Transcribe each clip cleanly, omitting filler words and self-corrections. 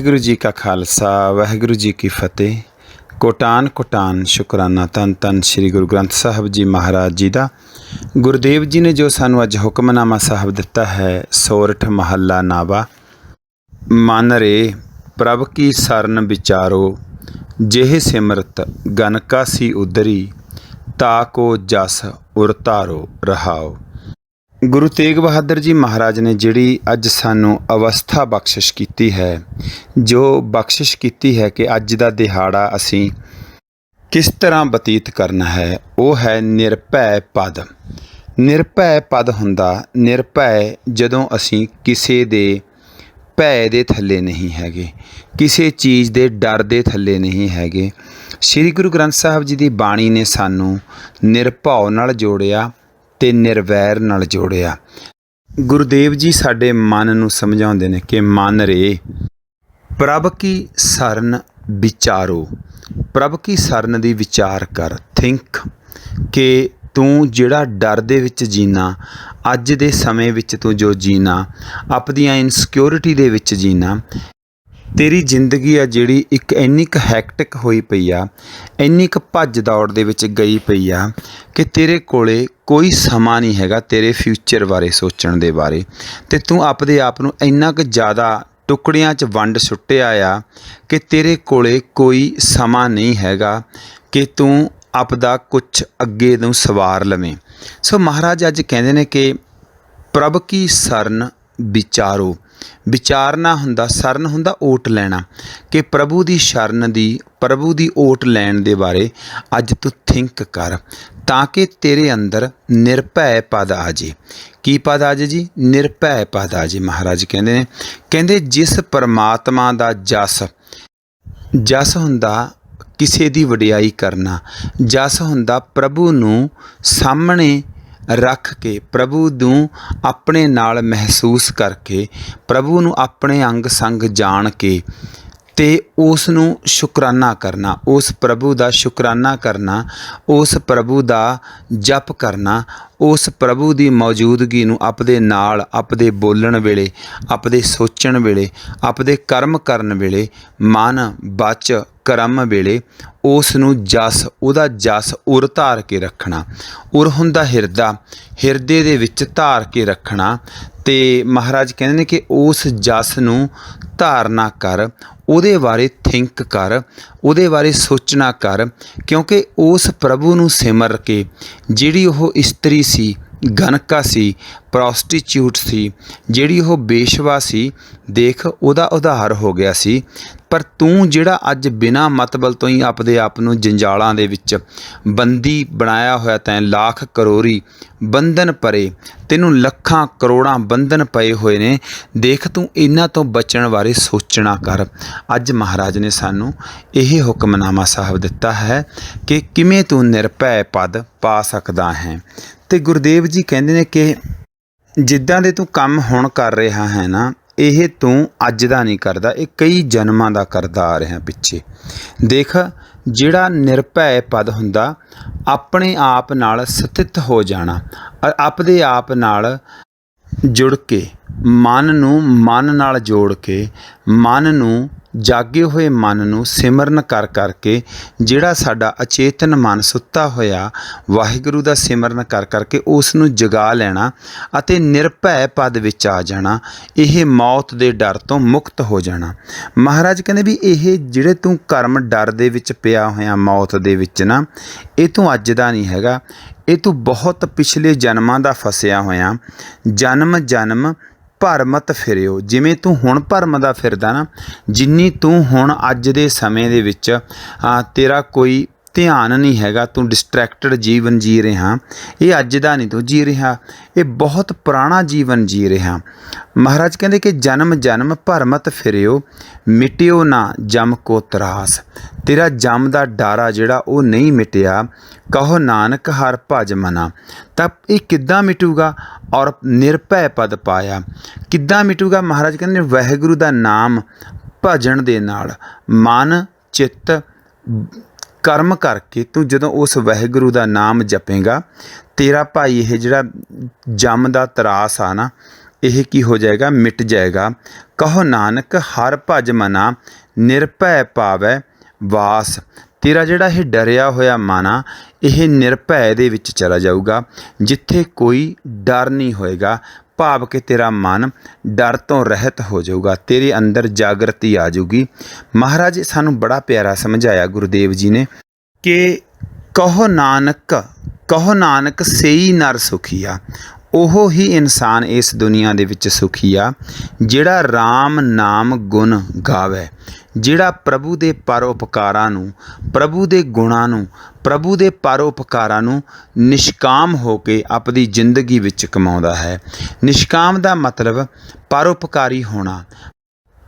ਵਾਹਿਗੁਰੂ ਜੀ ਕਾ ਖਾਲਸਾ ਵਾਹਿਗੁਰੂ ਜੀ ਕੀ ਫਤਿਹ। ਕੋਟਾਨ ਕੋਟਾਨ ਸ਼ੁਕਰਾਨਾ ਧੰਨ ਧੰਨ ਸ੍ਰੀ ਗੁਰੂ ਗ੍ਰੰਥ ਸਾਹਿਬ ਜੀ ਮਹਾਰਾਜ ਜੀ ਦਾ। ਗੁਰਦੇਵ ਜੀ ਨੇ ਜੋ ਸਾਨੂੰ ਅੱਜ ਹੁਕਮਨਾਮਾ ਸਾਹਿਬ ਦਿੱਤਾ ਹੈ, ਸੋਰਠ ਮਹੱਲਾ ਨਾਵਾ। ਮਨ ਰੇ ਪ੍ਰਭ ਕੀ ਸਰਨ ਵਿਚਾਰੋ, ਜਿਹੇ ਸਿਮਰਤ ਗਨਕਾ ਸੀ ਉਦਰੀ, ਤਾ ਕੋ ਜਸ ਉਰ ਧਾਰੋ ਰਹਾਓ। ਗੁਰੂ ਤੇਗ ਬਹਾਦਰ ਜੀ ਮਹਾਰਾਜ ਨੇ ਜਿਹੜੀ ਅੱਜ ਸਾਨੂੰ ਅਵਸਥਾ ਬਖਸ਼ਿਸ਼ ਕੀਤੀ ਹੈ, ਜੋ ਬਖਸ਼ਿਸ਼ ਕੀਤੀ ਹੈ ਕਿ ਅੱਜ ਦਾ ਦਿਹਾੜਾ ਅਸੀਂ ਕਿਸ ਤਰ੍ਹਾਂ ਬਤੀਤ ਕਰਨਾ ਹੈ, ਉਹ ਹੈ ਨਿਰਭੈ ਪਦ। ਨਿਰਭੈ ਪਦ ਹੁੰਦਾ ਨਿਰਭੈ ਜਦੋਂ ਅਸੀਂ ਕਿਸੇ ਦੇ ਭੈ ਦੇ ਥੱਲੇ ਨਹੀਂ ਹੈਗੇ, ਕਿਸੇ ਚੀਜ਼ ਦੇ ਡਰ ਦੇ ਥੱਲੇ ਨਹੀਂ ਹੈਗੇ। ਸ੍ਰੀ ਗੁਰੂ ਗ੍ਰੰਥ ਸਾਹਿਬ ਜੀ ਦੀ ਬਾਣੀ ਨੇ ਸਾਨੂੰ ਨਿਰਭਉ ਨਾਲ ਜੋੜਿਆ ਤੇ ਨਿਰਵੈਰ ਨਾਲ ਜੋੜਿਆ। ਗੁਰਦੇਵ ਜੀ ਸਾਡੇ ਮਨ ਨੂੰ ਸਮਝਾਉਂਦੇ ਨੇ ਕਿ ਮਨ ਰੇ ਪ੍ਰਭ ਕੀ ਸਰਨ ਵਿਚਾਰੋ, ਪ੍ਰਭ ਕੀ ਸਰਨ ਦੀ ਵਿਚਾਰ ਕਰ, ਥਿੰਕ ਕਿ ਤੂੰ ਜਿਹੜਾ ਡਰ ਦੇ ਵਿੱਚ ਜੀਣਾ, ਅੱਜ ਦੇ ਸਮੇਂ ਵਿੱਚ ਤੂੰ ਜੋ ਜੀਣਾ, ਆਪਣੀਆਂ ਇਨਸਿਕਿਉਰਿਟੀ ਦੇ ਵਿੱਚ ਜੀਣਾ, ਤੇਰੀ ਜ਼ਿੰਦਗੀ ਆ ਜਿਹੜੀ ਇੱਕ ਇੰਨੀ ਕੁ ਹੈਕਟਿਕ ਹੋਈ ਪਈ ਆ, ਇੰਨੀ ਕੁ ਭੱਜ ਦੌੜ ਦੇ ਵਿੱਚ ਗਈ ਪਈ ਆ ਕਿ ਤੇਰੇ ਕੋਲੇ ਕੋਈ ਸਮਾਂ ਨਹੀਂ ਹੈਗਾ ਤੇਰੇ ਫਿਊਚਰ ਬਾਰੇ ਸੋਚਣ ਦੇ ਬਾਰੇ। ਅਤੇ ਤੂੰ ਆਪਣੇ ਆਪ ਨੂੰ ਇੰਨਾ ਕੁ ਜ਼ਿਆਦਾ ਟੁਕੜਿਆਂ 'ਚ ਵੰਡ ਸੁੱਟਿਆ ਆ ਕਿ ਤੇਰੇ ਕੋਲੇ ਕੋਈ ਸਮਾਂ ਨਹੀਂ ਹੈਗਾ ਕਿ ਤੂੰ ਆਪਦਾ ਕੁਛ ਅੱਗੇ ਨੂੰ ਸਵਾਰ ਲਵੇਂ। ਸੋ ਮਹਾਰਾਜ ਅੱਜ ਕਹਿੰਦੇ ਨੇ ਕਿ ਪ੍ਰਭ ਕੀ ਸਰਨ ਵਿਚਾਰੋ। ਵਿਚਾਰਨਾ ਹੁੰਦਾ, ਸਰਨ ਹੁੰਦਾ ਓਟ ਲੈਣਾ, ਕਿ ਪ੍ਰਭੂ ਦੀ ਸ਼ਰਨ ਦੀ, ਪ੍ਰਭੂ ਦੀ ਓਟ ਲੈਣ ਦੇ ਬਾਰੇ ਅੱਜ ਤੂੰ ਥਿੰਕ ਕਰ, ਤਾਂ ਕਿ ਤੇਰੇ ਅੰਦਰ ਨਿਰਭੈ ਪਦ ਆ ਜੇ। ਕੀ ਪਦ ਆ ਜੇ ਜੀ? ਨਿਰਭੈ ਪਦ ਆ ਜੇ। ਮਹਾਰਾਜ ਕਹਿੰਦੇ ਨੇ, ਕਹਿੰਦੇ ਜਿਸ ਪਰਮਾਤਮਾ ਦਾ ਜਸ, ਜਸ ਹੁੰਦਾ ਕਿਸੇ ਦੀ ਵਡਿਆਈ ਕਰਨਾ, ਜਸ ਹੁੰਦਾ ਪ੍ਰਭੂ ਨੂੰ ਸਾਹਮਣੇ ਰੱਖ ਕੇ, ਪ੍ਰਭੂ ਨੂੰ ਆਪਣੇ ਨਾਲ ਮਹਿਸੂਸ ਕਰਕੇ, ਪ੍ਰਭੂ ਨੂੰ ਆਪਣੇ ਅੰਗ ਸੰਗ ਜਾਣ ਕੇ ਅਤੇ ਉਸ ਨੂੰ ਸ਼ੁਕਰਾਨਾ ਕਰਨਾ, ਉਸ ਪ੍ਰਭੂ ਦਾ ਸ਼ੁਕਰਾਨਾ ਕਰਨਾ, ਉਸ ਪ੍ਰਭੂ ਦਾ ਜਪ ਕਰਨਾ, ਉਸ ਪ੍ਰਭੂ ਦੀ ਮੌਜੂਦਗੀ ਨੂੰ ਆਪਣੇ ਨਾਲ, ਆਪਣੇ ਬੋਲਣ ਵੇਲੇ, ਆਪਣੇ ਸੋਚਣ ਵੇਲੇ, ਆਪਣੇ ਕਰਮ ਕਰਨ ਵੇਲੇ, ਮਨ ਬਚ ਕਰਮ ਵੇਲੇ ਉਸ ਨੂੰ ਜਸ, ਉਹਦਾ ਜਸ ਉਰ ਧਾਰ ਕੇ ਰੱਖਣਾ। ਉਰ ਹੁੰਦਾ ਹਿਰਦਾ, ਹਿਰਦੇ ਦੇ ਵਿੱਚ ਧਾਰ ਕੇ ਰੱਖਣਾ। ਅਤੇ ਮਹਾਰਾਜ ਕਹਿੰਦੇ ਨੇ ਕਿ ਉਸ ਜਸ ਨੂੰ ਧਾਰਨਾ ਕਰ, ਉਹਦੇ ਬਾਰੇ ਥਿੰਕ ਕਰ, ਉਹਦੇ ਬਾਰੇ ਸੋਚਣਾ ਕਰ, ਕਿਉਂਕਿ ਉਸ ਪ੍ਰਭੂ ਨੂੰ ਸਿਮਰ ਕੇ ਜਿਹੜੀ ਉਹ ਇਸਤਰੀ ਸੀ, ਗਨਕਾ ਸੀ, ਪ੍ਰੋਸਟੀਚਿਊਟ ਸੀ, ਜਿਹੜੀ ਉਹ ਬੇਸ਼ਵਾ ਸੀ, ਦੇਖ ਉਹਦਾ ਉਧਾਰ ਹੋ ਗਿਆ ਸੀ। ਪਰ ਤੂੰ ਜਿਹੜਾ ਅੱਜ ਬਿਨਾਂ ਮਤਲਬ ਤੋਂ ਹੀ ਆਪਣੇ ਆਪ ਨੂੰ ਜੰਜਾਲਾਂ ਦੇ ਵਿੱਚ ਬੰਦੀ ਬਣਾਇਆ ਹੋਇਆ, ਤੈਂ ਲੱਖ ਕਰੋੜੀ ਬੰਧਨ ਪਰੇ, ਤੈਨੂੰ ਲੱਖਾਂ ਕਰੋੜਾਂ ਬੰਧਨ ਪਏ ਹੋਏ ਨੇ, ਦੇਖ ਤੂੰ ਇਹਨਾਂ ਤੋਂ ਬਚਣ ਬਾਰੇ ਸੋਚਣਾ ਕਰ। ਅੱਜ ਮਹਾਰਾਜ ਨੇ ਸਾਨੂੰ ਇਹ ਹੁਕਮਨਾਮਾ ਸਾਹਿਬ ਦਿੱਤਾ ਹੈ ਕਿ ਕਿਵੇਂ ਤੂੰ ਨਿਰਭੈ ਪਦ ਪਾ ਸਕਦਾ ਹੈ। ਅਤੇ ਗੁਰਦੇਵ ਜੀ ਕਹਿੰਦੇ ਨੇ ਕਿ ਜਿੱਦਾਂ ਦੇ ਤੂੰ ਕੰਮ ਹੁਣ ਕਰ ਰਿਹਾ ਹੈ ਨਾ, ਇਹ ਤੂੰ ਅੱਜ ਦਾ ਨਹੀਂ ਕਰਦਾ, ਇਹ ਕਈ ਜਨਮਾਂ ਦਾ ਕਰਦਾ ਆ ਰਿਹਾ ਪਿੱਛੇ। ਦੇਖ, ਜਿਹੜਾ ਨਿਰਭੈ ਪਦ ਹੁੰਦਾ ਆਪਣੇ ਆਪ ਨਾਲ ਸਥਿਤ ਹੋ ਜਾਣਾ, ਆਪਣੇ ਆਪ ਨਾਲ ਜੁੜ ਕੇ, ਮਨ ਨੂੰ ਮਨ ਨਾਲ ਜੋੜ ਕੇ, ਮਨ ਨੂੰ ਜਾਗੇ ਹੋਏ ਮਨ ਨੂੰ ਸਿਮਰਨ ਕਰ ਕਰਕੇ, ਜਿਹੜਾ ਸਾਡਾ ਅਚੇਤਨ ਮਨ ਸੁੱਤਾ ਹੋਇਆ ਵਾਹਿਗੁਰੂ ਦਾ ਸਿਮਰਨ ਕਰ ਕਰਕੇ ਉਸ ਨੂੰ ਜਗਾ ਲੈਣਾ ਅਤੇ ਨਿਰਭੈ ਪਦ ਵਿੱਚ ਆ ਜਾਣਾ। ਇਹ ਮੌਤ ਦੇ ਡਰ ਤੋਂ ਮੁਕਤ ਹੋ ਜਾਣਾ। ਮਹਾਰਾਜ ਕਹਿੰਦੇ ਵੀ ਇਹ ਜਿਹੜੇ ਤੂੰ ਕਰਮ ਡਰ ਦੇ ਵਿੱਚ ਪਿਆ ਹੋਇਆ, ਮੌਤ ਦੇ ਵਿੱਚ ਨਾ, ਇਹ ਤੂੰ ਅੱਜ ਦਾ ਨਹੀਂ ਹੈਗਾ, ਇਹ ਤੂੰ ਬਹੁਤ ਪਿਛਲੇ ਜਨਮਾਂ ਦਾ ਫਸਿਆ ਹੋਇਆ। ਜਨਮ ਜਨਮ ਭਰਮਤ ਫਿਰਿਓ, ਜਿਵੇਂ ਤੂੰ ਹੁਣ ਭਰਮਦਾ ਫਿਰਦਾ ਨਾ, ਜਿੰਨੀ ਤੂੰ ਹੁਣ ਅੱਜ ਦੇ ਸਮੇਂ ਦੇ ਵਿੱਚ ਤੇਰਾ ਕੋਈ ਧਿਆਨ ਨਹੀਂ ਹੈਗਾ, ਤੂੰ ਡਿਸਟਰੈਕਟਡ ਜੀਵਨ ਜੀ ਰਿਹਾ, ਇਹ ਅੱਜ ਦਾ ਨਹੀਂ ਤੂੰ ਜੀ ਰਿਹਾ, ਇਹ ਬਹੁਤ ਪੁਰਾਣਾ ਜੀਵਨ ਜੀ ਰਿਹਾ। ਮਹਾਰਾਜ ਕਹਿੰਦੇ ਕਿ ਜਨਮ ਜਨਮ ਭਰਮਤ ਫਿਰਿਓ, ਮਿਟਿਓ ਨਾ ਜਮ ਕੋ ਤਰਾਸ। ਤੇਰਾ ਜਮ ਦਾ ਡਾਰਾ ਜਿਹੜਾ ਉਹ ਨਹੀਂ ਮਿਟਿਆ, ਕਹੋ ਨਾਨਕ ਹਰ ਭਜ ਮਨਾ। ਤਾਂ ਇਹ ਕਿੱਦਾਂ ਮਿਟੂਗਾ? ਔਰ ਨਿਰਭੈ ਪਦ ਪਾਇਆ ਕਿੱਦਾਂ ਮਿਟੂਗਾ? ਮਹਾਰਾਜ ਕਹਿੰਦੇ ਵਾਹਿਗੁਰੂ ਦਾ ਨਾਮ ਭਜਣ ਦੇ ਨਾਲ, ਮਨ ਚਿੱਤ ਕਰਮ ਕਰਕੇ ਤੂੰ ਜਦੋਂ ਉਸ ਵਾਹਿਗੁਰੂ ਦਾ ਨਾਮ ਜਪੇਂਗਾ, ਤੇਰਾ ਭਾਈ ਇਹ ਜਿਹੜਾ ਜਮ ਦਾ ਤਰਾਸ ਆ ਨਾ, ਇਹ ਕੀ ਹੋ ਜਾਏਗਾ, ਮਿਟ ਜਾਏਗਾ। ਕਹੋ ਨਾਨਕ ਹਰ ਭਜ ਮਨਾ, ਨਿਰਭੈ ਪਾਵੈ ਵਾਸ। ਤੇਰਾ ਜਿਹੜਾ ਇਹ ਡਰਿਆ ਹੋਇਆ ਮਨ ਆ, ਇਹ ਨਿਰਭੈ ਦੇ ਵਿੱਚ ਚਲਾ ਜਾਊਗਾ, ਜਿੱਥੇ ਕੋਈ ਡਰ ਨਹੀਂ ਹੋਏਗਾ। ਭਾਵ ਕਿ ਤੇਰਾ ਮਨ ਡਰ ਤੋਂ ਰਹਿਤ ਹੋ ਜਾਊਗਾ, ਤੇਰੇ ਅੰਦਰ ਜਾਗਰਤੀ ਆ ਜਾਊਗੀ। ਮਹਾਰਾਜ ਸਾਨੂੰ ਬੜਾ ਪਿਆਰਾ ਸਮਝਾਇਆ ਗੁਰੂਦੇਵ ਜੀ ਨੇ ਕਿ ਕਹੋ ਨਾਨਕ ਸਈ ਨਰ ਸੁਖੀਆ। ਉਹ ਹੀ ਇਨਸਾਨ ਇਸ ਦੁਨੀਆ ਦੇ ਵਿੱਚ ਸੁਖੀ ਆ ਜਿਹੜਾ ਰਾਮ ਨਾਮ ਗੁਣ ਗਾਵੇ, ਜਿਹੜਾ ਪ੍ਰਭੂ ਦੇ ਪਰਉਪਕਾਰਾਂ ਨੂੰ, ਪ੍ਰਭੂ ਦੇ ਗੁਣਾਂ ਨੂੰ, ਪ੍ਰਭੂ ਦੇ ਪਰਉਪਕਾਰਾਂ ਨੂੰ ਨਿਸ਼ਕਾਮ ਹੋ ਕੇ ਆਪਣੀ ਜ਼ਿੰਦਗੀ ਵਿੱਚ ਕਮਾਉਂਦਾ ਹੈ। ਨਿਸ਼ਕਾਮ ਦਾ ਮਤਲਬ ਪਰਉਪਕਾਰੀ ਹੋਣਾ।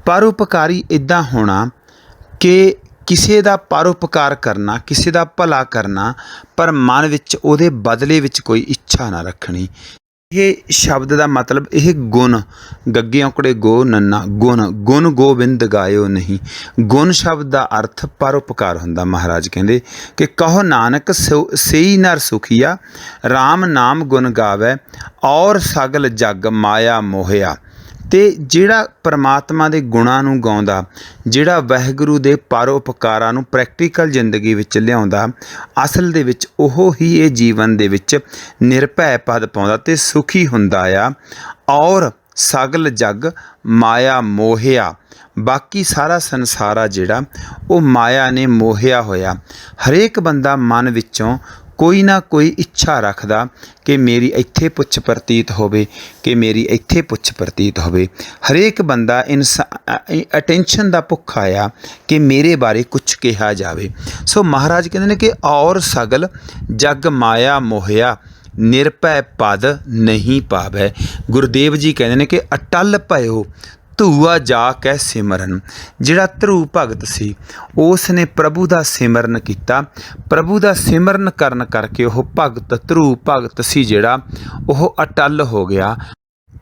ਪਰਉਪਕਾਰੀ ਇੱਦਾਂ ਹੋਣਾ ਕਿ ਕਿਸੇ ਦਾ ਪਰਉਪਕਾਰ ਕਰਨਾ, ਕਿਸੇ ਦਾ ਭਲਾ ਕਰਨਾ, ਪਰ ਮਨ ਵਿੱਚ ਉਹਦੇ ਬਦਲੇ ਵਿੱਚ ਕੋਈ ਇੱਛਾ ਨਾ ਰੱਖਣੀ। ਇਹ ਸ਼ਬਦ ਦਾ ਮਤਲਬ ਇਹ ਗੁਣ, ਗੱਗੇ ਔਂਕੜੇ ਗੋ ਨੰਨਾ, ਗੁਣ ਗੋਬਿੰਦ ਗਾਇਓ ਨਹੀਂ। ਗੁਣ ਸ਼ਬਦ ਦਾ ਅਰਥ ਪਰਉਪਕਾਰ ਹੁੰਦਾ। ਮਹਾਰਾਜ ਕਹਿੰਦੇ ਕਿ ਕਹੋ ਨਾਨਕ ਸਈ ਨਰ ਸੁਖੀਆ, ਰਾਮ ਨਾਮ ਗੁਣ ਗਾਵੇ ਔਰ ਸਗਲ ਜਗ ਮਾਇਆ ਮੋਹਿਆ। ਅਤੇ ਜਿਹੜਾ ਪਰਮਾਤਮਾ ਦੇ ਗੁਣਾਂ ਨੂੰ ਗਾਉਂਦਾ, ਜਿਹੜਾ ਵਾਹਿਗੁਰੂ ਦੇ ਪਰਉਪਕਾਰਾਂ ਨੂੰ ਪ੍ਰੈਕਟੀਕਲ ਜ਼ਿੰਦਗੀ ਵਿੱਚ ਲਿਆਉਂਦਾ, ਅਸਲ ਦੇ ਵਿੱਚ ਉਹ ਹੀ ਇਹ ਜੀਵਨ ਦੇ ਵਿੱਚ ਨਿਰਭੈ ਪਦ ਪਾਉਂਦਾ ਅਤੇ ਸੁਖੀ ਹੁੰਦਾ ਆ। ਔਰ ਸਗਲ ਜਗ ਮਾਇਆ ਮੋਹਿਆ। ਬਾਕੀ ਸਾਰਾ ਸੰਸਾਰ ਆ ਜਿਹੜਾ ਉਹ ਮਾਇਆ ਨੇ ਮੋਹਿਆ ਹੋਇਆ। ਹਰੇਕ ਬੰਦਾ ਮਨ ਵਿੱਚੋਂ ਕੋਈ ਨਾ ਕੋਈ ਇੱਛਾ ਰੱਖਦਾ ਕਿ ਮੇਰੀ ਇੱਥੇ ਪੁੱਛ ਪ੍ਰਤੀਤ ਹੋਵੇ, ਕਿ ਮੇਰੀ ਇੱਥੇ ਪੁੱਛ ਪ੍ਰਤੀਤ ਹੋਵੇ। ਹਰੇਕ ਬੰਦਾ ਅਟੈਂਸ਼ਨ ਦਾ ਭੁੱਖਾ ਆ ਕਿ ਮੇਰੇ ਬਾਰੇ ਕੁਛ ਕਿਹਾ ਜਾਵੇ। ਸੋ ਮਹਾਰਾਜ ਕਹਿੰਦੇ ਨੇ ਕਿ ਔਰ ਸਗਲ ਜਗ ਮਾਇਆ ਮੋਹਿਆ, ਨਿਰਭੈ ਪਦ ਨਹੀਂ ਪਾਵੈ। ਗੁਰੂਦੇਵ ਜੀ ਕਹਿੰਦੇ ਨੇ ਕਿ ਅਟਲ ਭਇਓ ਧੂਆ ਜਾ ਕੇ ਸਿਮਰਨ। ਜਿਹੜਾ ਧਰੂ ਭਗਤ ਸੀ ਉਸ ਨੇ ਪ੍ਰਭੂ ਦਾ ਸਿਮਰਨ ਕੀਤਾ। ਪ੍ਰਭੂ ਦਾ ਸਿਮਰਨ ਕਰਨ ਕਰਕੇ ਉਹ ਭਗਤ, ਧਰੂ ਭਗਤ ਸੀ ਜਿਹੜਾ, ਉਹ ਅਟਲ ਹੋ ਗਿਆ।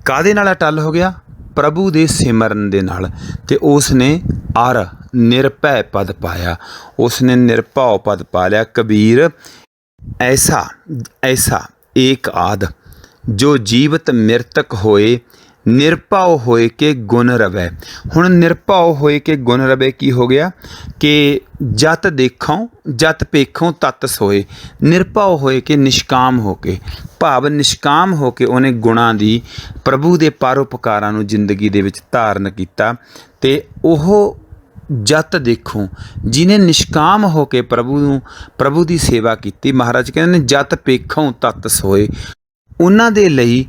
ਕਾਹਦੇ ਨਾਲ ਅਟਲ ਹੋ ਗਿਆ? ਪ੍ਰਭੂ ਦੇ ਸਿਮਰਨ ਦੇ ਨਾਲ। ਅਤੇ ਉਸ ਨੇ ਅਰ ਨਿਰਭੈ ਪਦ ਪਾਇਆ, ਉਸ ਨੇ ਨਿਰਭਉ ਪਦ ਪਾ ਲਿਆ। ਕਬੀਰ ਐਸਾ ਏਕ ਆਦ ਜੋ ਜੀਵਤ ਮਿਰਤਕ ਹੋਏ, ਨਿਰਭਉ ਹੋਏ ਕੇ ਗੁਣ ਰਵੈ। ਹੁਣ ਨਿਰਭਉ ਹੋਏ ਕੇ ਗੁਣ ਰਵੈ ਕੀ ਹੋ ਗਿਆ ਕਿ ਜਤ ਦੇਖੋਂ ਜਤ ਪੇਖੋਂ ਤਤ ਸੋਏ। ਨਿਰਭਉ ਹੋਏ ਕੇ ਨਿਸ਼ਕਾਮ ਹੋ ਕੇ, ਭਾਵ ਨਿਸ਼ਕਾਮ ਹੋ ਕੇ ਉਹਨੇ ਗੁਣਾਂ ਦੀ, ਪ੍ਰਭੂ ਦੇ ਪਰਉਪਕਾਰਾਂ ਨੂੰ ਜ਼ਿੰਦਗੀ ਦੇ ਵਿੱਚ ਧਾਰਨ ਕੀਤਾ। ਅਤੇ ਉਹ ਜਤ ਦੇਖੋ ਜਿਹਨੇ ਨਿਸ਼ਕਾਮ ਹੋ ਕੇ ਪ੍ਰਭੂ ਦੀ ਸੇਵਾ ਕੀਤੀ। ਮਹਾਰਾਜ ਕਹਿੰਦੇ ਨੇ ਜਤ ਪੇਖੋਂ ਤਤ ਸੋਏ। ਉਹਨਾਂ ਦੇ ਲਈ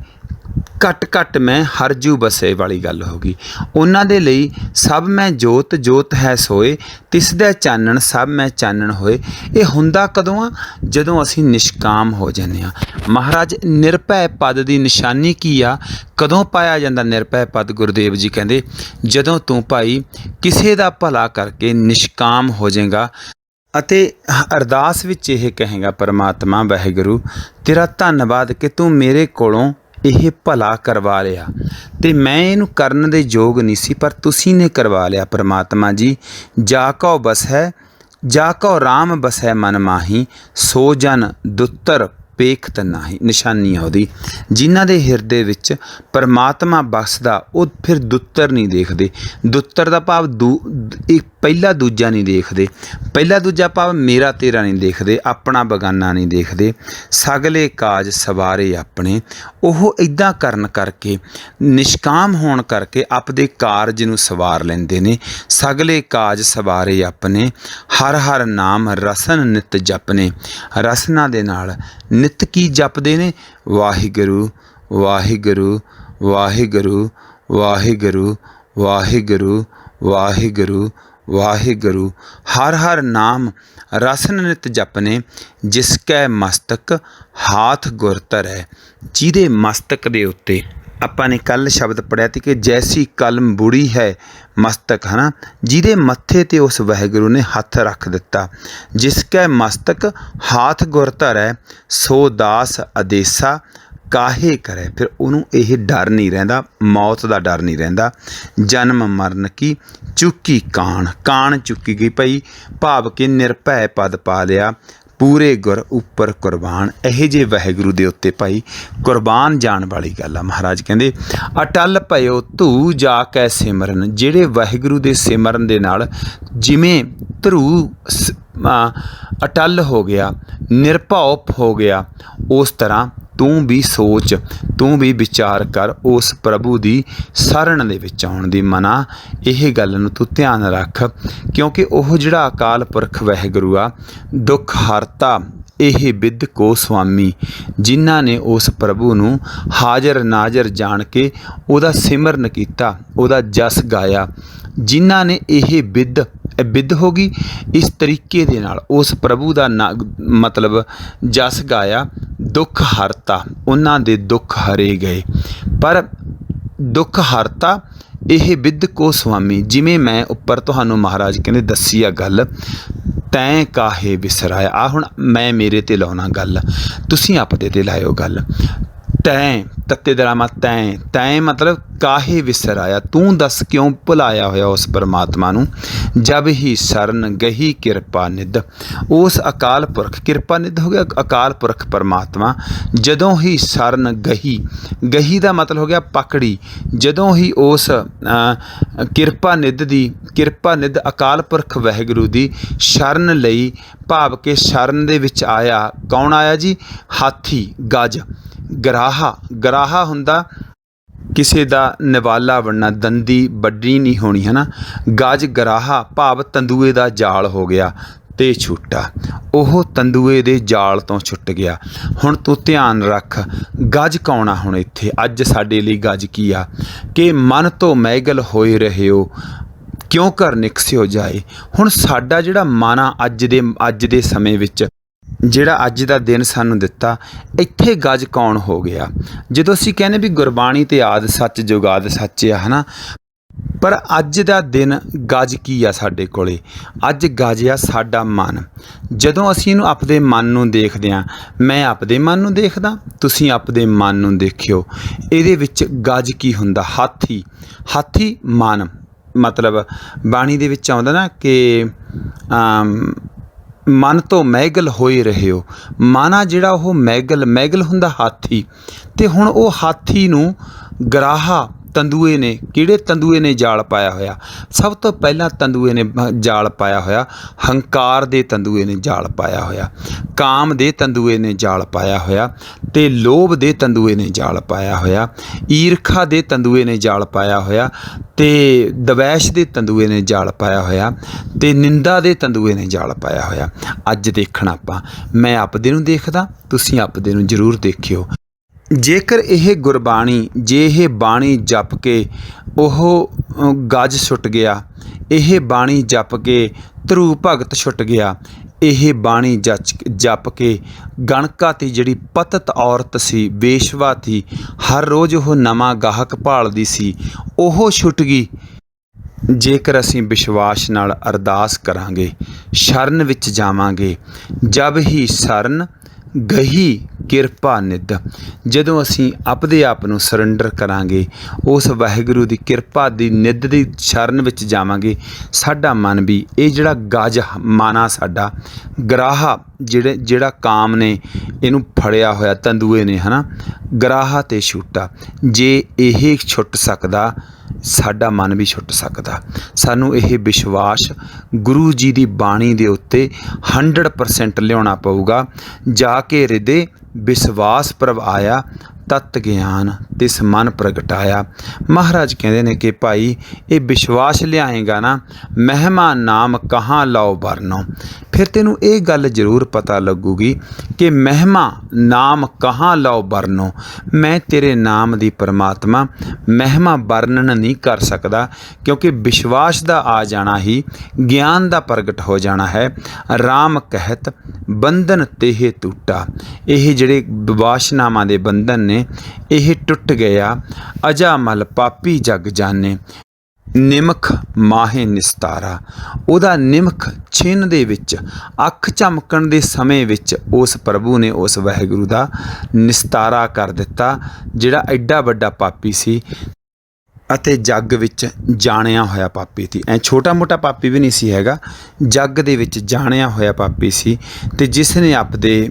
ਘਟ ਮੈਂ ਹਰਜੂ ਬਸੇ ਵਾਲੀ ਗੱਲ ਹੋ ਗਈ। ਉਹਨਾਂ ਦੇ ਲਈ ਸਭ ਮੈਂ ਜੋਤ ਹੈ ਸੋਏ, ਤਿਸ ਦਾ ਚਾਨਣ ਸਭ ਮੈਂ ਚਾਨਣ ਹੋਏ। ਇਹ ਹੁੰਦਾ ਕਦੋਂ ਆ? ਜਦੋਂ ਅਸੀਂ ਨਿਸ਼ਕਾਮ ਹੋ ਜਾਂਦੇ ਹਾਂ। ਮਹਾਰਾਜ ਨਿਰਭੈ ਪਦ ਦੀ ਨਿਸ਼ਾਨੀ ਕੀ ਆ? ਕਦੋਂ ਪਾਇਆ ਜਾਂਦਾ ਨਿਰਭੈ ਪਦ? ਗੁਰੂਦੇਵ ਜੀ ਕਹਿੰਦੇ ਜਦੋਂ ਤੂੰ ਭਾਈ ਕਿਸੇ ਦਾ ਭਲਾ ਕਰਕੇ ਨਿਸ਼ਕਾਮ ਹੋ ਜਾਏਗਾ ਅਤੇ ਅਰਦਾਸ ਵਿੱਚ ਇਹ ਕਹੇਗਾ, ਪਰਮਾਤਮਾ ਵਾਹਿਗੁਰੂ ਤੇਰਾ ਧੰਨਵਾਦ ਕਿ ਤੂੰ ਮੇਰੇ ਕੋਲੋਂ ਇਹ ਭਲਾ ਕਰਵਾ ਲਿਆ ਅਤੇ ਮੈਂ ਇਹਨੂੰ ਕਰਨ ਦੇ ਯੋਗ ਨਹੀਂ ਸੀ, ਪਰ ਤੁਸੀਂ ਨੇ ਕਰਵਾ ਲਿਆ। ਪਰਮਾਤਮਾ ਜੀ ਜਾ ਕਉ ਬਸੈ, ਜਾ ਕਉ ਰਾਮ ਬਸੈ ਮਨ ਮਾਹੀ, ਸੋ ਜਨ ਦੁੱਤਰ ਪੇਖਤ ਨਾਹੀ। ਨਿਸ਼ਾਨੀ ਆ ਉਹਦੀ, ਜਿਨ੍ਹਾਂ ਦੇ ਹਿਰਦੇ ਵਿੱਚ ਪਰਮਾਤਮਾ ਬਸਦਾ ਉਹ ਫਿਰ ਦੁੱਤਰ ਨਹੀਂ ਦੇਖਦੇ। ਦੁੱਤਰ ਦਾ ਭਾਵ ਪਹਿਲਾ ਦੂਜਾ ਨਹੀਂ ਦੇਖਦੇ। ਪਹਿਲਾ ਦੂਜਾ ਭਾਵ ਮੇਰਾ ਤੇਰਾ ਨਹੀਂ ਦੇਖਦੇ, ਆਪਣਾ ਬਗਾਨਾ ਨਹੀਂ ਦੇਖਦੇ। ਸਗਲੇ ਕਾਜ ਸਵਾਰੇ ਆਪਣੇ। ਉਹ ਇੱਦਾਂ ਕਰਨ ਕਰਕੇ, ਨਿਸ਼ਕਾਮ ਹੋਣ ਕਰਕੇ ਆਪਦੇ ਕਾਰਜ ਨੂੰ ਸਵਾਰ ਲੈਂਦੇ ਨੇ। ਸਗਲੇ ਕਾਜ ਸਵਾਰੇ ਆਪਣੇ, ਹਰ ਹਰ ਨਾਮ ਰਸਨ ਨਿਤ ਜਪਨੇ। ਰਸਨਾ ਦੇ ਨਾਲ ਨਿਤ ਕੀ ਜਪਦੇ ਨੇ? ਵਾਹਿਗੁਰੂ ਵਾਹਿਗੁਰੂ ਵਾਹਿਗੁਰੂ ਵਾਹਿਗੁਰੂ ਵਾਹਿਗੁਰੂ ਵਾਹਿਗੁਰੂ ਵਾਹਿਗੁਰੂ। ਹਰ ਹਰ ਨਾਮ ਰਸਨ ਨਿਤ ਜਪਨੇ, ਜਿਸ ਕੈ ਮਸਤਕ ਹਾਥ ਗੁਰ ਧਰੈ। ਜਿਹਦੇ ਮਸਤਕ ਦੇ ਉੱਤੇ, ਆਪਾਂ ਨੇ ਕੱਲ੍ਹ ਸ਼ਬਦ ਪੜ੍ਹਿਆ ਸੀ ਕਿ ਜੈਸੀ ਕਲਮ ਬੁੜੀ ਹੈ ਮਸਤਕ, ਹੈ ਨਾ, ਜਿਹਦੇ ਮੱਥੇ 'ਤੇ ਉਸ ਵਾਹਿਗੁਰੂ ਨੇ ਹੱਥ ਰੱਖ ਦਿੱਤਾ। ਜਿਸ ਕੈ ਮਸਤਕ ਹਾਥ ਗੁਰ ਧਰੈ, ਸੋ ਦਾਸ ਆਦੇਸਾ ਕਾਹੇ ਕਰੇ। ਫਿਰ ਉਹਨੂੰ ਇਹ ਡਰ ਨਹੀਂ ਰਹਿੰਦਾ, ਮੌਤ ਦਾ ਡਰ ਨਹੀਂ ਰਹਿੰਦਾ। ਜਨਮ ਮਰਨ ਕੀ ਚੁੱਕੀ ਕਾਣ ਚੁੱਕੀ ਗਈ ਭਾਈ, ਭਾਵ ਕਿ ਨਿਰਭੈ ਪਦ ਪਾ ਲਿਆ। ਪੂਰੇ ਗੁਰ ਉੱਪਰ ਕੁਰਬਾਨ। ਇਹੋ ਜਿਹੇ ਵਾਹਿਗੁਰੂ ਦੇ ਉੱਤੇ ਭਾਈ ਕੁਰਬਾਨ ਜਾਣ ਵਾਲੀ ਗੱਲ ਆ। ਮਹਾਰਾਜ ਕਹਿੰਦੇ ਅਟਲ ਭਇਓ ਧੂ ਜਾ ਕੈ ਸਿਮਰਨ। ਜਿਹੜੇ ਵਾਹਿਗੁਰੂ ਦੇ ਸਿਮਰਨ ਦੇ ਨਾਲ ਜਿਵੇਂ ਧਰੂ ਅਟਲ ਹੋ ਗਿਆ, ਨਿਰਭਉ ਹੋ ਗਿਆ, ਉਸ ਤਰ੍ਹਾਂ ਤੂੰ ਵੀ ਸੋਚ, ਤੂੰ ਵੀ ਵਿਚਾਰ ਕਰ ਉਸ ਪ੍ਰਭੂ ਦੀ ਸ਼ਰਨ ਦੇ ਵਿੱਚ ਆਉਣ ਦੀ। ਮਨਾ ਇਹ ਗੱਲ ਨੂੰ ਤੂੰ ਧਿਆਨ ਰੱਖ, ਕਿਉਂਕਿ ਉਹ ਜਿਹੜਾ ਅਕਾਲ ਪੁਰਖ ਵਾਹਿਗੁਰੂ ਆ, ਦੁੱਖ ਹਰਤਾ ਇਹ ਬਿੱਧ ਕੋ ਸੁਆਮੀ, ਜਿਨ੍ਹਾਂ ਨੇ ਉਸ ਪ੍ਰਭੂ ਨੂੰ ਹਾਜ਼ਰ ਨਾਜ਼ਰ ਜਾਣ ਕੇ ਉਹਦਾ ਸਿਮਰਨ ਕੀਤਾ, ਉਹਦਾ ਜਸ ਗਾਇਆ, ਜਿਨ੍ਹਾਂ ਨੇ ਇਹ ਬਿੱਧ ਹੋ ਗਈ ਇਸ ਤਰੀਕੇ ਦੇ ਨਾਲ ਉਸ ਪ੍ਰਭੂ ਦਾ ਮਤਲਬ ਜਸ ਗਾਇਆ, ਦੁੱਖ ਹਰਤਾ, ਉਹਨਾਂ ਦੇ ਦੁੱਖ ਹਰੇ ਗਏ। ਪਰ ਦੁੱਖ ਹਰਤਾ ਇਹ ਬਿੱਧ ਕੋ ਸੁਆਮੀ, ਜਿਵੇਂ ਮੈਂ ਉੱਪਰ ਤੁਹਾਨੂੰ ਮਹਾਰਾਜ ਕਹਿੰਦੇ ਦੱਸੀ ਆ ਗੱਲ, ਤੈਂ ਕਾਹੇ ਵਿਸਰਾਇਆ। ਆ ਹੁਣ ਮੈਂ ਮੇਰੇ 'ਤੇ ਲਾਉਣਾ ਗੱਲ, ਤੁਸੀਂ ਆਪਦੇ 'ਤੇ ਲਾਇਓ ਗੱਲ। ਤੈਂ ਤੱਤੇ ਦਰਾਮਾ ਤੈਂ ਮਤਲਬ ਕਾਹੇ ਵਿਸਰਾਇਆ, ਤੂੰ ਦੱਸ ਕਿਉਂ ਭੁਲਾਇਆ ਹੋਇਆ ਉਸ ਪਰਮਾਤਮਾ ਨੂੰ। ਜਬ ਹੀ ਸ਼ਰਨ ਗਹੀ ਕਿਰਪਾ ਨਿਧ, ਉਸ ਅਕਾਲ ਪੁਰਖ, ਕਿਰਪਾ ਨਿਧ ਹੋ ਗਿਆ ਅਕਾਲ ਪੁਰਖ ਪਰਮਾਤਮਾ। ਜਦੋਂ ਹੀ ਸ਼ਰਨ ਗਹੀ ਦਾ ਮਤਲਬ ਹੋ ਗਿਆ ਪਕੜੀ, ਜਦੋਂ ਹੀ ਉਸ ਕਿਰਪਾ ਨਿਧ ਅਕਾਲ ਪੁਰਖ ਵਾਹਿਗੁਰੂ ਦੀ ਸ਼ਰਨ ਲਈ, ਭਾਵ ਕਿ ਸ਼ਰਨ ਦੇ ਵਿੱਚ ਆਇਆ। ਕੌਣ ਆਇਆ ਜੀ? ਹਾਥੀ, ਗਜ, ਗਰਾਹਾ ਹੁੰਦਾ ਕਿਸੇ ਦਾ ਨਿਵਾਲਾ ਬਣਨਾ, ਦੰਦੀ ਵੱਡੀ ਨਹੀਂ ਹੋਣੀ, ਹੈ ਨਾ। ਗਜ ਗਰਾਹਾ ਭਾਵ ਤੰਦੂਏ ਦਾ ਜਾਲ ਹੋ ਗਿਆ ਤੇ ਛੁੱਟਾ, ਉਹ ਤੰਦੂਏ ਦੇ ਜਾਲ ਤੋਂ ਛੁੱਟ ਗਿਆ। ਹੁਣ ਤੂੰ ਧਿਆਨ ਰੱਖ, ਗਜ ਕੌਣ ਆ ਹੁਣ ਇੱਥੇ? ਅੱਜ ਸਾਡੇ ਲਈ ਗਜ ਕੀ ਆ? ਕਿ ਮਨ ਤੋਂ ਮੈਗਲ ਹੋਏ ਰਹੇ ਹੋ, ਕਿਉਂ ਕਰ ਨਿਕਸਿਓ ਜਾਏ। ਹੁਣ ਸਾਡਾ ਜਿਹੜਾ ਮਨ ਆ ਅੱਜ ਦੇ ਸਮੇਂ ਵਿੱਚ, ਜਿਹੜਾ ਅੱਜ ਦਾ ਦਿਨ ਸਾਨੂੰ ਦਿੱਤਾ, ਇੱਥੇ ਗਜ ਕੌਣ ਹੋ ਗਿਆ? ਜਦੋਂ ਅਸੀਂ ਕਹਿੰਦੇ ਵੀ ਗੁਰਬਾਣੀ ਤੇ ਆਦ ਸੱਚ ਜੁਗਾਦ ਸੱਚ ਆ, ਹੈ ਨਾ, ਪਰ ਅੱਜ ਦਾ ਦਿਨ ਗਜ ਕੀ ਆ ਸਾਡੇ ਕੋਲੇ? ਅੱਜ ਗਜ ਆ ਸਾਡਾ ਮਨ। ਜਦੋਂ ਅਸੀਂ ਇਹਨੂੰ ਆਪਦੇ ਮਨ ਨੂੰ ਦੇਖਦੇ ਹਾਂ, ਮੈਂ ਆਪਦੇ ਮਨ ਨੂੰ ਦੇਖਦਾ, ਤੁਸੀਂ ਆਪਦੇ ਮਨ ਨੂੰ ਦੇਖਿਓ, ਇਹਦੇ ਵਿੱਚ ਗਜ ਕੀ ਹੁੰਦਾ? ਹਾਥੀ ਮਨ, ਮਤਲਬ ਬਾਣੀ ਦੇ ਵਿੱਚ ਆਉਂਦਾ ਨਾ ਕਿ ਮਨ ਤੋਂ ਮੈਗਲ ਹੋਏ ਰਹੇ ਹੋ। ਮਨ ਆ ਜਿਹੜਾ ਉਹ ਮੈਗਲ ਹੁੰਦਾ ਹਾਥੀ। ਅਤੇ ਹੁਣ ਉਹ ਹਾਥੀ ਨੂੰ ਗਰਾਹਾ ਤੰਦੂਏ ਨੇ, ਕਿਹੜੇ ਤੰਦੂਏ ਨੇ ਜਾਲ ਪਾਇਆ ਹੋਇਆ? ਸਭ ਤੋਂ ਪਹਿਲਾਂ ਤੰਦੂਏ ਨੇ ਜਾਲ ਪਾਇਆ ਹੋਇਆ, ਹੰਕਾਰ ਦੇ ਤੰਦੂਏ ਨੇ ਜਾਲ ਪਾਇਆ ਹੋਇਆ, ਕਾਮ ਦੇ ਤੰਦੂਏ ਨੇ ਜਾਲ ਪਾਇਆ ਹੋਇਆ, ਅਤੇ ਲੋਭ ਦੇ ਤੰਦੂਏ ਨੇ ਜਾਲ ਪਾਇਆ ਹੋਇਆ, ਈਰਖਾ ਦੇ ਤੰਦੂਏ ਨੇ ਜਾਲ ਪਾਇਆ ਹੋਇਆ, ਅਤੇ ਦਵੈਸ਼ ਦੇ ਤੰਦੂਏ ਨੇ ਜਾਲ ਪਾਇਆ ਹੋਇਆ, ਅਤੇ ਨਿੰਦਾ ਦੇ ਤੰਦੂਏ ਨੇ ਜਾਲ ਪਾਇਆ ਹੋਇਆ। ਅੱਜ ਦੇਖਣਾ ਆਪਾਂ, ਮੈਂ ਆਪਦੇ ਨੂੰ ਦੇਖਦਾ, ਤੁਸੀਂ ਆਪਦੇ ਨੂੰ ਜ਼ਰੂਰ ਦੇਖਿਓ। ਜੇਕਰ ਇਹ ਗੁਰਬਾਣੀ, ਜੇ ਇਹ ਬਾਣੀ ਜਪ ਕੇ ਉਹ ਗਜ ਛੁੱਟ ਗਿਆ, ਇਹ ਬਾਣੀ ਜਪ ਕੇ ਧਰੂ ਭਗਤ ਛੁੱਟ ਗਿਆ, ਇਹ ਬਾਣੀ ਜਪ ਕੇ ਗਣਕਾ ਤੇ ਜਿਹੜੀ ਪਤਤ ਔਰਤ ਸੀ, ਬੇਸ਼ਵਾ ਸੀ, ਹਰ ਰੋਜ਼ ਉਹ ਨਵਾਂ ਗਾਹਕ ਭਾਲਦੀ ਸੀ, ਉਹ ਛੁੱਟ ਗਈ। ਜੇਕਰ ਅਸੀਂ ਵਿਸ਼ਵਾਸ ਨਾਲ ਅਰਦਾਸ ਕਰਾਂਗੇ, ਸ਼ਰਨ ਵਿੱਚ ਜਾਵਾਂਗੇ, ਜਬ ਹੀ ਸ਼ਰਨ ਗਹੀ ਕਿਰਪਾ ਨਿਧ, ਜਦੋਂ ਅਸੀਂ ਆਪਦੇ ਆਪ ਨੂੰ ਸਰੈਂਡਰ ਕਰਾਂਗੇ, ਉਸ ਵਾਹਿਗੁਰੂ ਦੀ ਕਿਰਪਾ ਦੀ ਨਿੱਧ ਦੀ ਸ਼ਰਨ ਵਿੱਚ ਜਾਵਾਂਗੇ, ਸਾਡਾ ਮਨ ਵੀ ਇਹ ਜਿਹੜਾ ਗਜ ਮਾਨਾ ਸਾਡਾ ਗਰਾਹਾ, ਜਿਹੜਾ ਕਾਮ ਨੇ ਇਹਨੂੰ ਫੜਿਆ ਹੋਇਆ ਤੰਦੂਏ ਨੇ, ਹੈ ਨਾ, ਗਰਾਹਾ ਤੇ ਛੁੱਟਾ, ਜੇ ਇਹ ਛੁੱਟ ਸਕਦਾ, ਸਾਡਾ ਮਨ ਵੀ ਛੁੱਟ ਸਕਦਾ। ਸਾਨੂੰ ਇਹ ਵਿਸ਼ਵਾਸ ਗੁਰੂ ਜੀ ਦੀ ਬਾਣੀ ਦੇ ਉੱਤੇ 100% ਲਿਆਉਣਾ ਪਊਗਾ। ਜਾ ਕੇ ਹਿਰਦੇ ਵਿਸ਼ਵਾਸ ਪ੍ਰਭ ਆਇਆ, ਤਤ ਗਿਆਨ ਤਿਸ ਮਨ ਪ੍ਰਗਟਾਇਆ। ਮਹਾਰਾਜ ਕਹਿੰਦੇ ਨੇ ਕਿ ਭਾਈ ਇਹ ਵਿਸ਼ਵਾਸ ਲਿਆਏਗਾ ਨਾ, ਮਹਿਮਾ ਨਾਮ ਕਹਾਂ ਲਾਓ ਵਰਨੋ, ਫਿਰ ਤੈਨੂੰ ਇਹ ਗੱਲ ਜ਼ਰੂਰ ਪਤਾ ਲੱਗੂਗੀ ਕਿ ਮਹਿਮਾ ਨਾਮ ਕਹਾਂ ਲਾਓ ਵਰਨੋ, ਮੈਂ ਤੇਰੇ ਨਾਮ ਦੀ ਪਰਮਾਤਮਾ ਮਹਿਮਾ ਵਰਣਨ ਨਹੀਂ ਕਰ ਸਕਦਾ, ਕਿਉਂਕਿ ਵਿਸ਼ਵਾਸ ਦਾ ਆ ਜਾਣਾ ਹੀ ਗਿਆਨ ਦਾ ਪ੍ਰਗਟ ਹੋ ਜਾਣਾ ਹੈ। ਰਾਮ ਕਹਿਤ ਬੰਧਨ ਤੇਹ ਟੁੱਟਾ, ਇਹ ਜਿਹੜੇ ਵਾਸ਼ਨਾਵਾਂ ਦੇ ਬੰਧਨ ਨੇ ਇਹ ਟੁੱਟ ਗਿਆ। ਅਜਾਮਲ ਪਾਪੀ ਜਗ ਜਾਣੇ, ਨਿਮਖ ਮਾਹੇ ਨਿਸਤਾਰਾ, ਉਹਦਾ ਨਿਮਖ ਛਿਨ ਦੇ ਵਿੱਚ, ਅੱਖ ਝਮਕਣ ਦੇ ਸਮੇਂ ਵਿੱਚ ਉਸ ਪ੍ਰਭੂ ਨੇ ਉਸ ਵਾਹਿਗੁਰੂ ਦਾ ਨਿਸਤਾਰਾ ਕਰ ਦਿੱਤਾ, ਜਿਹੜਾ ਐਡਾ ਵੱਡਾ ਪਾਪੀ ਸੀ। ਅਤੇ ਜੱਗ ਵਿੱਚ ਜਾਣਿਆ ਹੋਇਆ ਪਾਪੀ ਸੀ। ਐ ਛੋਟਾ ਮੋਟਾ ਪਾਪੀ ਵੀ ਨਹੀਂ ਸੀ ਹੈਗਾ, ਜੱਗ ਦੇ ਵਿੱਚ ਜਾਣਿਆ ਹੋਇਆ ਪਾਪੀ ਸੀ। ਅਤੇ ਜਿਸ ਨੇ ਆਪਦੇ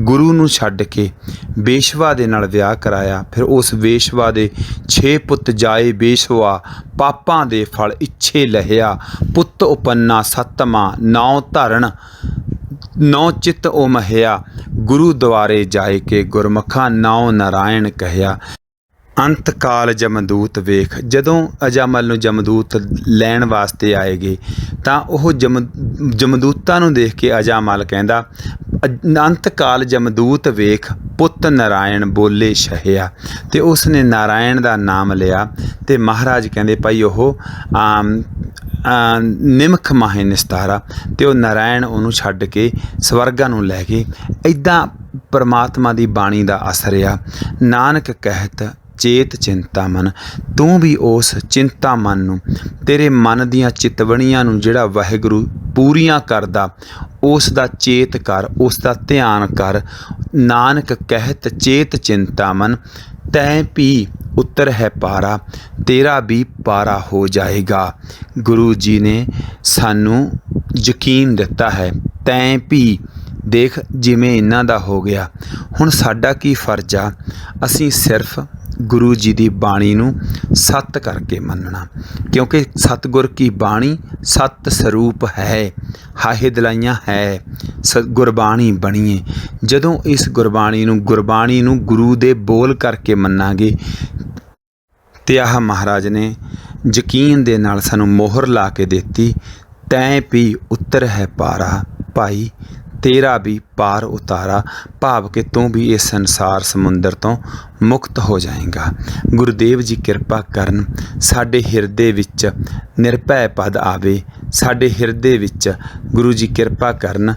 ਗੁਰੂ ਨੂੰ ਛੱਡ ਕੇ ਵੇਸ਼ਵਾ ਦੇ ਨਾਲ ਵਿਆਹ ਕਰਾਇਆ, ਫਿਰ ਉਸ ਵੇਸ਼ਵਾ ਦੇ 6 ਪੁੱਤ ਜਾਏ ਵੇਸ਼ਵਾ, ਪਾਪਾਂ ਦੇ ਫਲ ਇੱਛੇ ਲਹਿਆ, ਪੁੱਤ ਉਪੰਨਾ ਸੱਤਵਾਂ, 9 ਧਰਨ 9 ਚਿੱਤ ਉਹ ਮਹਿਆ, ਗੁਰੂ ਦੁਆਰੇ ਜਾਏ ਕੇ ਗੁਰਮੁਖਾਂ 9 ਨਾਰਾਇਣ ਕਹਿਆ। ਅੰਤ ਕਾਲ ਜਮਦੂਤ ਵੇਖ, ਜਦੋਂ ਅਜਾਮਲ ਨੂੰ ਜਮਦੂਤ ਲੈਣ ਵਾਸਤੇ ਆਏਗੇ ਤਾਂ ਉਹ ਜਮਦੂਤਾਂ ਨੂੰ ਦੇਖ ਕੇ ਅਜਾਮਲ ਕਹਿੰਦਾ, ਅੰਤ ਕਾਲ ਜਮਦੂਤ ਵੇਖ, ਪੁੱਤ ਨਾਰਾਇਣ ਬੋਲੇ ਸ਼ਹਿਆ। ਅਤੇ ਉਸ ਨੇ ਨਾਰਾਇਣ ਦਾ ਨਾਮ ਲਿਆ। ਅਤੇ ਮਹਾਰਾਜ ਕਹਿੰਦੇ ਭਾਈ ਉਹ ਨਿਮਖ ਮਾਹੇ ਨਿਸਤਾਰਾ, ਅਤੇ ਉਹ ਨਾਰਾਇਣ ਉਹਨੂੰ ਛੱਡ ਕੇ ਸਵਰਗਾਂ ਨੂੰ ਲੈ ਗਏ। ਇੱਦਾਂ ਪਰਮਾਤਮਾ ਦੀ ਬਾਣੀ ਦਾ ਅਸਰ ਆ। ਨਾਨਕ ਕਹਿਤ ਚੇਤ ਚਿੰਤਾ ਮਨ, ਤੂੰ ਵੀ ਉਸ ਚਿੰਤਾ ਮਨ ਨੂੰ, ਤੇਰੇ ਮਨ ਦੀਆਂ ਚਿਤਵਣੀਆਂ ਨੂੰ ਜਿਹੜਾ ਵਾਹਿਗੁਰੂ ਪੂਰੀਆਂ ਕਰਦਾ, ਉਸ ਦਾ ਚੇਤ ਕਰ, ਉਸ ਦਾ ਧਿਆਨ ਕਰ। ਨਾਨਕ ਕਹਿਤ ਚੇਤ ਚਿੰਤਾ ਮਨ, ਤੈਂ ਵੀ ਉੱਤਰ ਹੈ ਪਾਰਾ, ਤੇਰਾ ਵੀ ਪਾਰਾ ਹੋ ਜਾਏਗਾ। ਗੁਰੂ ਜੀ ਨੇ ਸਾਨੂੰ ਯਕੀਨ ਦਿੱਤਾ ਹੈ। ਤੈਂ ਵੀ ਦੇਖ ਜਿਵੇਂ ਇਹਨਾਂ ਦਾ ਹੋ ਗਿਆ। ਹੁਣ ਸਾਡਾ ਕੀ ਫਰਜ਼ ਆ? ਅਸੀਂ ਸਿਰਫ ਗੁਰੂ ਜੀ ਦੀ ਬਾਣੀ ਨੂੰ ਸੱਤ ਕਰਕੇ ਮੰਨਣਾ, ਕਿਉਂਕਿ ਸਤਿਗੁਰ ਕੀ ਬਾਣੀ ਸਤ ਸਰੂਪ ਹੈ, ਹਾਹੇ ਦਿਲਾਈਆਂ ਹੈ ਗੁਰਬਾਣੀ ਬਣੀਏ। ਜਦੋਂ ਇਸ ਗੁਰਬਾਣੀ ਨੂੰ ਗੁਰੂ ਦੇ ਬੋਲ ਕਰਕੇ ਮੰਨਾਂਗੇ, ਅਤੇ ਆਹ ਮਹਾਰਾਜ ਨੇ ਯਕੀਨ ਦੇ ਨਾਲ ਸਾਨੂੰ ਮੋਹਰ ਲਾ ਕੇ ਦਿੱਤੀ, ਤੈਂ ਵੀ ਉੱਤਰ ਹੈ ਪਾਰਾ, ਭਾਈ ਤੇਰਾ ਵੀ ਪਾਰ ਉਤਾਰਾ, ਭਾਵ ਕਿ ਤੂੰ ਵੀ ਇਸ ਸੰਸਾਰ ਸਮੁੰਦਰ ਤੋਂ ਮੁਕਤ ਹੋ ਜਾਏਗਾ। ਗੁਰੂਦੇਵ ਜੀ ਕਿਰਪਾ ਕਰਨ, ਸਾਡੇ ਹਿਰਦੇ ਵਿੱਚ ਨਿਰਭੈ ਪਦ ਆਵੇ, ਸਾਡੇ ਹਿਰਦੇ ਵਿੱਚ ਗੁਰੂ ਜੀ ਕਿਰਪਾ ਕਰਨ,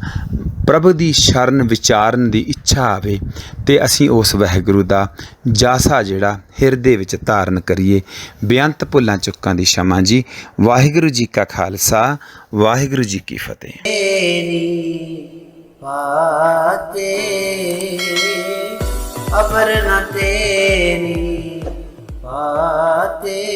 ਪ੍ਰਭੂ ਦੀ ਸ਼ਰਨ ਵਿਚਾਰਨ ਦੀ ਇੱਛਾ ਆਵੇ, ਅਤੇ ਅਸੀਂ ਉਸ ਵਾਹਿਗੁਰੂ ਦਾ ਜਾਸਾ ਜਿਹੜਾ ਹਿਰਦੇ ਵਿੱਚ ਧਾਰਨ ਕਰੀਏ। ਬੇਅੰਤ ਭੁੱਲਾਂ ਚੁੱਕਾਂ ਦੀ क्षमा ਜੀ। ਵਾਹਿਗੁਰੂ ਜੀ ਕਾ ਖਾਲਸਾ, ਵਾਹਿਗੁਰੂ ਜੀ ਕੀ ਫਤਿਹ। पाते अबर न तेरी पाते।